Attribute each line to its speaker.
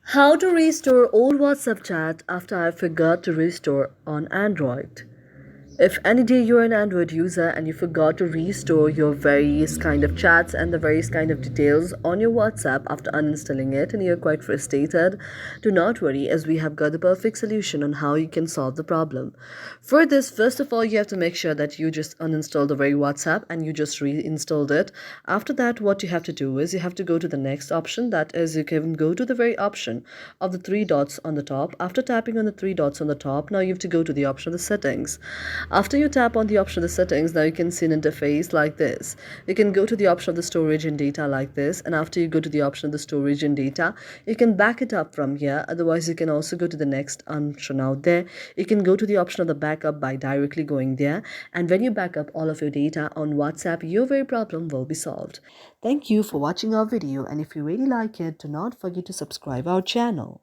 Speaker 1: How to restore old WhatsApp chat after I forgot to restore on Android. If any day you're an Android user and you forgot to restore your various kind of chats and the various kind of details on your WhatsApp after uninstalling it and you're quite frustrated, do not worry as we have got the perfect solution on how you can solve the problem. For this, first of all, you have to make sure that you just uninstall the very WhatsApp and you just reinstalled it. After that, what you have to do is you have to go to the next option, that is you can go to the very option of the three dots on the top. After tapping on the three dots on the top, now you have to go to the option of the settings. After you tap on the option of the settings, now you can see an interface like this. You can go to the option of the storage and data like this, and after you go to the option of the storage and data, you can back it up from here. Otherwise, you can also go to the next option out there. You can go to the option of the backup by directly going there, and when you back up all of your data on WhatsApp, your very problem will be solved. Thank you for watching our video, and if you really like it, do not forget to subscribe our channel.